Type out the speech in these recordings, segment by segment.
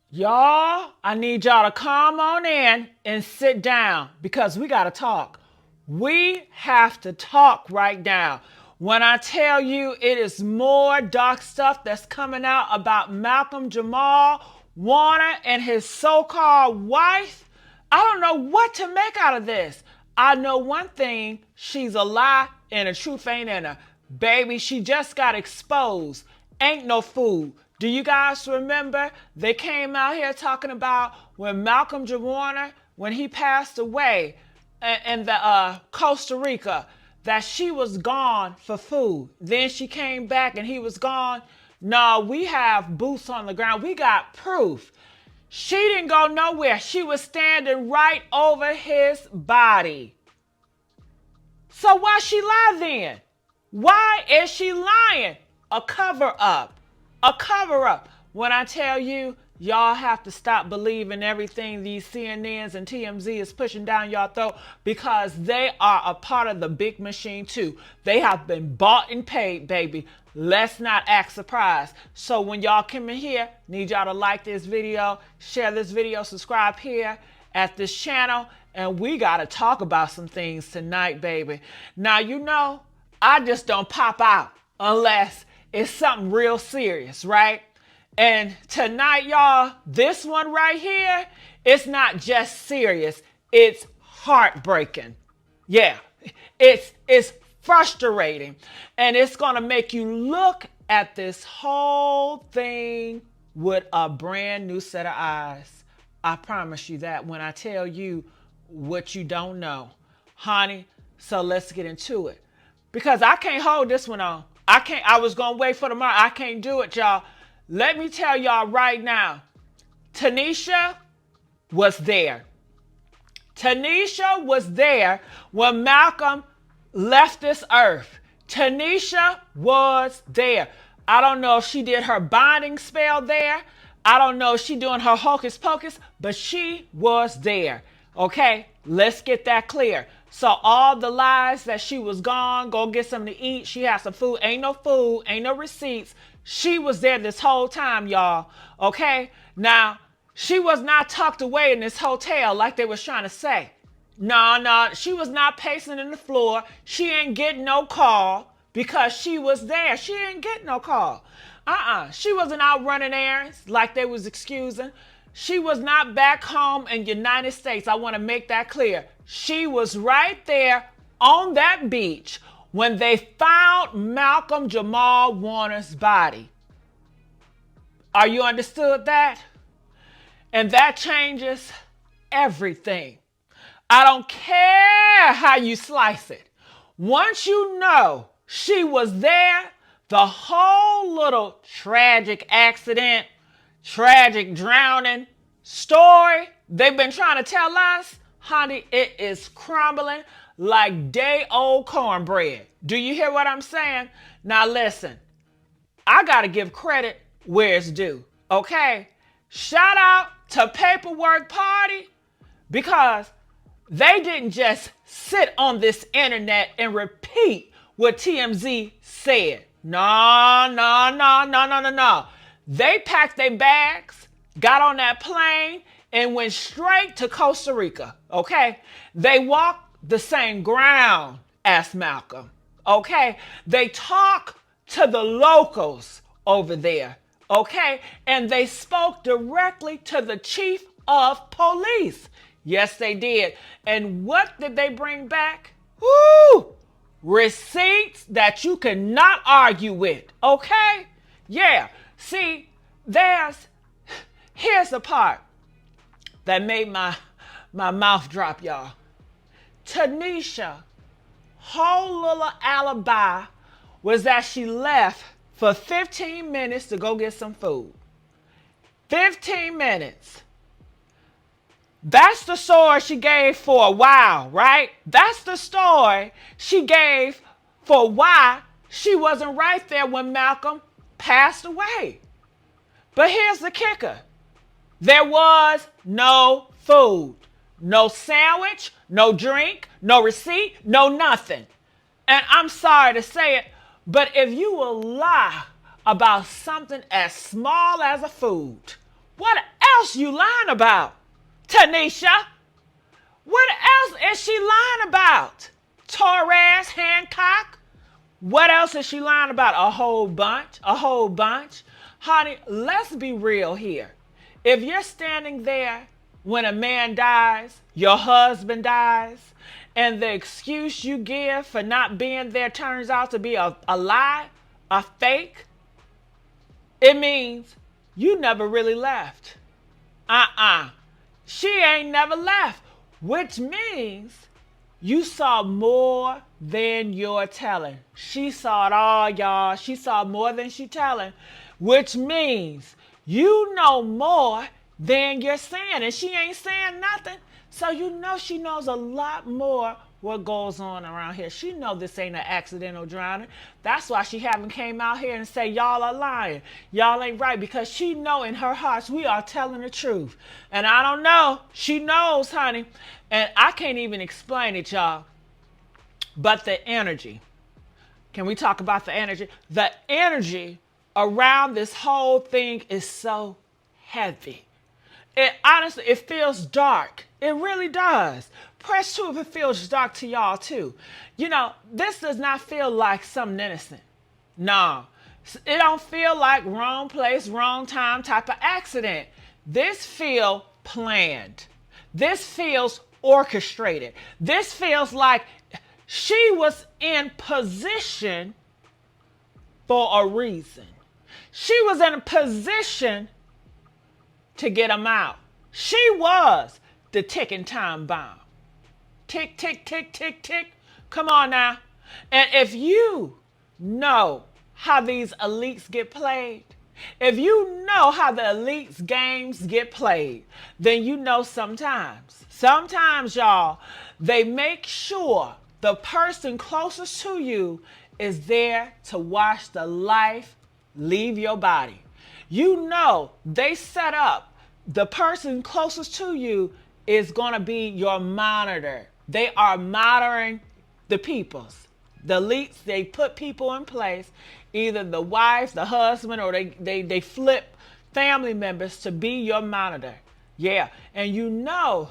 Y'all, I need y'all to come on in and sit down because we got to talk. We have to talk right now. When I tell you it is more dark stuff that's coming out about Malcolm-Jamal Warner and his so-called wife, I don't know what to make out of this. I know one thing, she's a lie and the truth ain't in her. Baby, she just got exposed. Ain't no fool. Do you guys remember they came out here talking about when Malcolm-Jamal Warner, when he passed away in the Costa Rica, that she was gone for food. Then she came back and he was gone. No, we have boots on the ground. We got proof. She didn't go nowhere. She was standing right over his body. So why she lie then? Why is she lying? A cover up. A cover up. When I tell you, y'all have to stop believing everything these CNNs and TMZ is pushing down y'all throat because they are a part of the big machine too. They have been bought and paid, baby. Let's not act surprised. So when y'all come in here, need y'all to like this video, share this video, subscribe here at this channel, and we got to talk about some things tonight, baby. Now, you know, I just don't pop out unless it's something real serious, right? And tonight, y'all, this one right here, it's not just serious, it's heartbreaking. Yeah, it's frustrating, and it's gonna make you look at this whole thing with a brand new set of eyes. I promise you that when I tell you what you don't know, honey. So let's get into it because I can't hold this one on. I was gonna wait for tomorrow. I can't do it, y'all. Let me tell y'all right now, Tanisha was there. Tanisha was there when Malcolm left this earth. Tanisha was there. I don't know if she did her binding spell there. I don't know if she doing her hocus pocus, but she was there. Okay, let's get that clear. So all the lies that she was gone, go get something to eat, she had some food, ain't no food, ain't no receipts. She was there this whole time, y'all. Okay, now she was not tucked away in this hotel like they was trying to say. No, she was not pacing in the floor. She ain't getting no call because she was there. She ain't getting no call. She wasn't out running errands like they was excusing. She was not back home in United States. I want to make that clear. She was right there on that beach when they found Malcolm-Jamal Warner's body. Are you understood that? And that changes everything. I don't care how you slice it. Once you know she was there, the whole little tragic accident, tragic drowning story they've been trying to tell us, honey, it is crumbling like day old cornbread. Do you hear what I'm saying? Now listen, I got to give credit where it's due, okay? Shout out to Paperwork Party because they didn't just sit on this internet and repeat what TMZ said. No. They packed their bags, got on that plane, and went straight to Costa Rica, okay? They walked the same ground as Malcolm, okay? They talked to the locals over there, okay? And they spoke directly to the chief of police. Yes, they did. And what did they bring back? Woo! Receipts that you cannot argue with, okay? Yeah. See, here's the part that made my mouth drop, y'all. Tanisha, whole little alibi was that she left for 15 minutes to go get some food. 15 minutes. That's the story she gave for a while, right? That's the story she gave for why she wasn't right there when Malcolm passed away. But here's the kicker. There was no food, no sandwich, no drink, no receipt, no nothing. And I'm sorry to say it, but if you will lie about something as small as a food, what else you lying about, Tanisha? What else is she lying about? Torres, Hancock? What else is she lying about? A whole bunch. A whole bunch. Honey, let's be real here. If you're standing there when a man dies, your husband dies, and the excuse you give for not being there turns out to be a lie, a fake, it means you never really left. She ain't never left, which means you saw more than you're telling. She saw it all, y'all. She saw more than she telling, which means you know more than you're saying. And she ain't saying nothing. So you know she knows a lot more what goes on around here. She know this ain't an accidental drowning. That's why she haven't came out here and say y'all are lying. Y'all ain't right, because she know in her heart we are telling the truth. And I don't know. She knows, honey. And I can't even explain it, y'all. But the energy. Can we talk about the energy? The energy around this whole thing is so heavy. It honestly, it feels dark. It really does. Press 2 if it feels dark to y'all too. You know, this does not feel like something innocent. No. It don't feel like wrong place, wrong time type of accident. This feels planned. This feels orchestrated. This feels like she was in position for a reason. She was in a position to get him out. She was the ticking time bomb. Tick, tick, tick, tick, tick. Come on now. And if you know how these elites get played, if you know how the elites games get played, then you know sometimes y'all, they make sure the person closest to you is there to watch the life leave your body. You know they set up the person closest to you is going to be your monitor. They are monitoring the peoples. The elites, they put people in place, either the wife, the husband, or they flip family members to be your monitor. Yeah, and you know,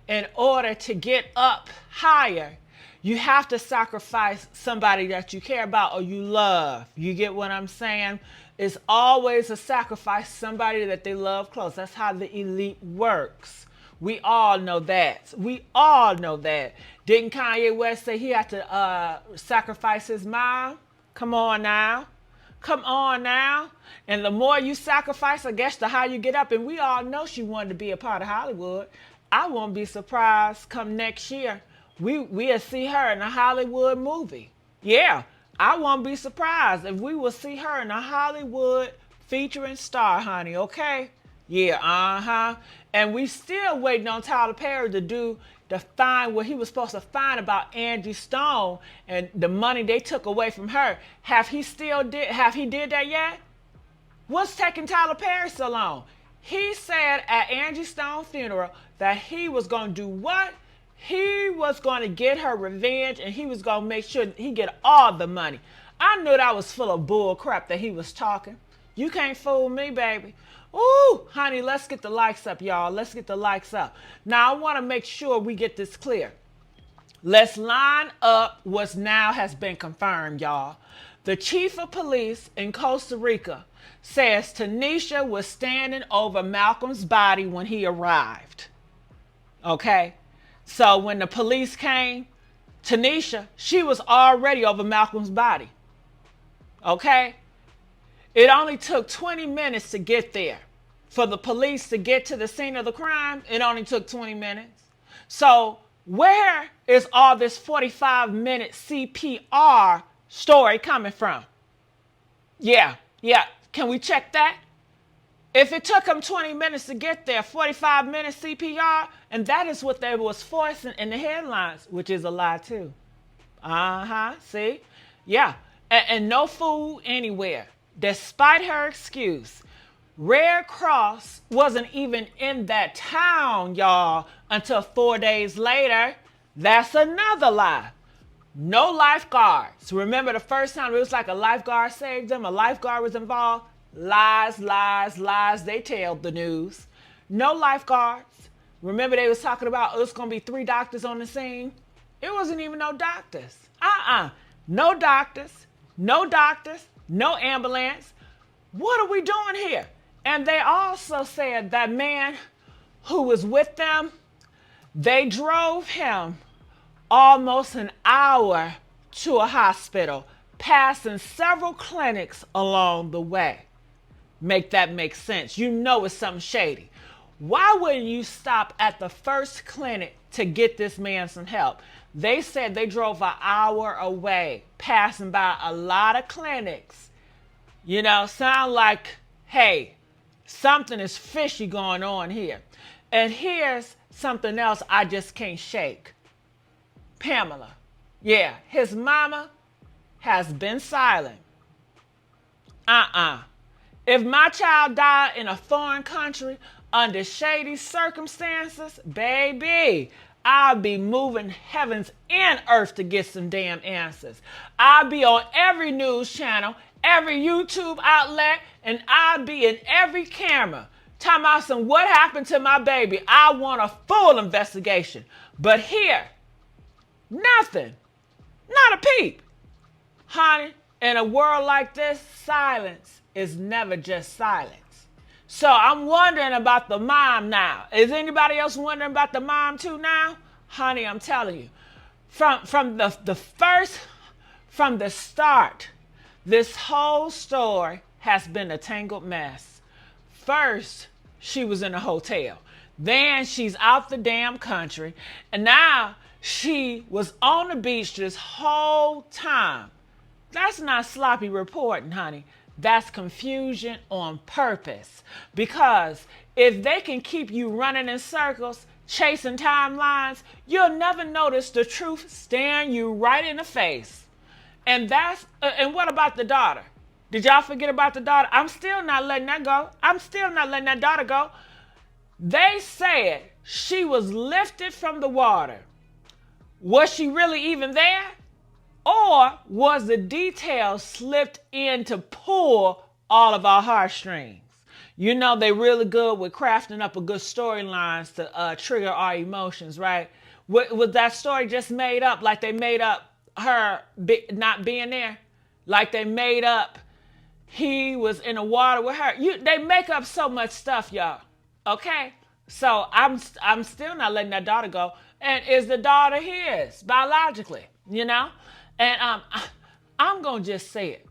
in order to get up higher, you have to sacrifice somebody that you care about or you love. You get what I'm saying? It's always a sacrifice, somebody that they love close. That's how the elite works. We all know that. We all know that. Didn't Kanye West say he had to sacrifice his mom? Come on now. Come on now. And the more you sacrifice, I guess, the higher you get up. And we all know she wanted to be a part of Hollywood. I won't be surprised come next year. We'll see her in a Hollywood movie. Yeah, I won't be surprised if we will see her in a Hollywood featuring star, honey, okay? Yeah, And we still waiting on Tyler Perry to find what he was supposed to find about Angie Stone and the money they took away from her. Have he did that yet? What's taking Tyler Perry so long? He said at Angie Stone's funeral that he was going to do what? He was going to get her revenge, and he was going to make sure he get all the money. I knew that was full of bull crap that he was talking. You can't fool me, baby. Ooh, honey, let's get the likes up, y'all. Let's get the likes up. Now, I want to make sure we get this clear. Let's line up what now has been confirmed, y'all. The chief of police in Costa Rica says Tanisha was standing over Malcolm's body when he arrived. Okay? So when the police came, Tanisha, she was already over Malcolm's body. Okay? It only took 20 minutes to get there. For the police to get to the scene of the crime, it only took 20 minutes. So where is all this 45-minute CPR story coming from? Yeah. Can we check that? If it took them 20 minutes to get there, 45 minutes CPR, and that is what they was forcing in the headlines, which is a lie too. See? Yeah. And no food anywhere. Despite her excuse, Red Cross wasn't even in that town, y'all, until 4 days later. That's another lie. No lifeguards. Remember the first time it was like a lifeguard saved them, a lifeguard was involved? Lies. They tell the news. No lifeguards. Remember they was talking about it's going to be 3 doctors on the scene? It wasn't even no doctors. No doctors. No doctors. No ambulance. What are we doing here? And they also said that man who was with them, they drove him almost an hour to a hospital, passing several clinics along the way. Make that make sense. You know it's something shady. Why wouldn't you stop at the first clinic to get this man some help? They said they drove an hour away, passing by a lot of clinics. You know, sound like, hey, something is fishy going on here. And here's something else I just can't shake. Pamela. Yeah, his mama has been silent. If my child died in a foreign country under shady circumstances, baby, I'll be moving heavens and earth to get some damn answers. I'll be on every news channel, every YouTube outlet, and I'll be in every camera. Talking about some what happened to my baby. I want a full investigation. But here, nothing. Not a peep. Honey, in a world like this, silence is never just silence. So I'm wondering about the mom now. Is anybody else wondering about the mom too now? Honey, I'm telling you, from the start, this whole story has been a tangled mess. First, she was in a hotel. Then she's out the damn country. And now she was on the beach this whole time. That's not sloppy reporting, honey. That's confusion on purpose. Because if they can keep you running in circles, chasing timelines, you'll never notice the truth staring you right in the face. And and what about the daughter? Did y'all forget about the daughter? I'm still not letting that go. I'm still not letting that daughter go. They said she was lifted from the water. Was she really even there? Or was the details slipped in to pull all of our heartstrings? You know they're really good with crafting up a good storylines to trigger our emotions, right? Was that story just made up like they made up her not being there? Like they made up he was in the water with her. They make up so much stuff, y'all. Okay? So I'm still not letting that daughter go. And is the daughter his biologically? You know? And I'm going to just say it.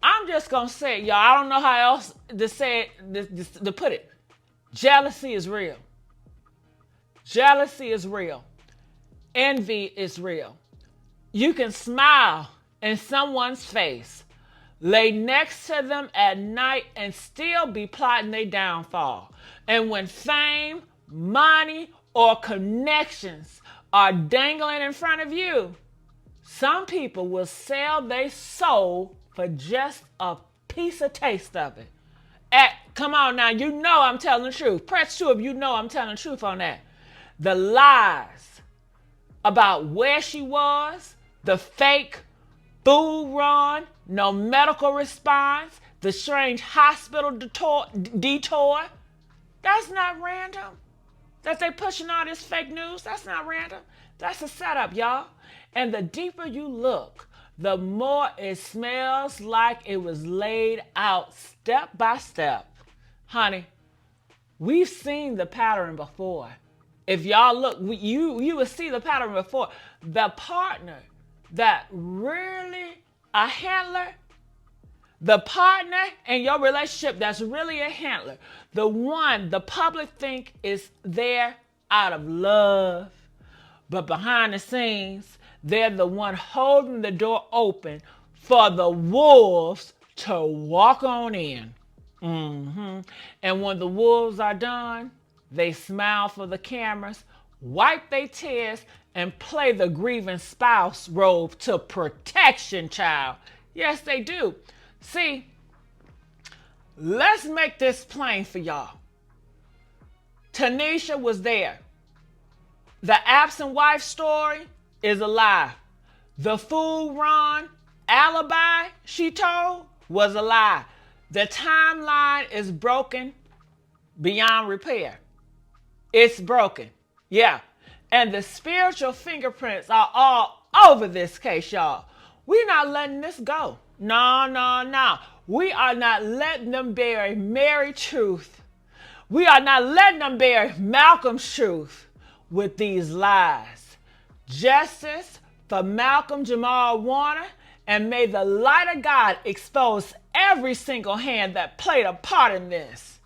I'm just going to say it, y'all. I don't know how else to say it, to put it. Jealousy is real. Jealousy is real. Envy is real. You can smile in someone's face, lay next to them at night, and still be plotting their downfall. And when fame, money, or connections are dangling in front of you, some people will sell their soul for just a piece of taste of it. Come on now, you know I'm telling the truth. Press 2 if you know I'm telling the truth on that. The lies about where she was, the fake food run, no medical response, the strange hospital detour, that's not random. That they pushing all this fake news, that's not random. That's a setup, y'all. And the deeper you look, the more it smells like it was laid out step by step. Honey, we've seen the pattern before. If y'all look, you will see the pattern before. The partner that really a handler, the partner in your relationship that's really a handler, the one the public think is there out of love, but behind the scenes, they're the one holding the door open for the wolves to walk on in. And when the wolves are done, they smile for the cameras, wipe their tears, and play the grieving spouse role to protection, child. Yes, they do. See, let's make this plain for y'all. Tanisha was there. The absent wife story is a lie. The food run alibi she told was a lie. The timeline is broken beyond repair. It's broken. Yeah. And the spiritual fingerprints are all over this case, y'all. We're not letting this go. No, no, no. We are not letting them bury Mary's truth. We are not letting them bury Malcolm's truth with these lies. Justice for Malcolm-Jamal Warner, and may the light of God expose every single hand that played a part in this.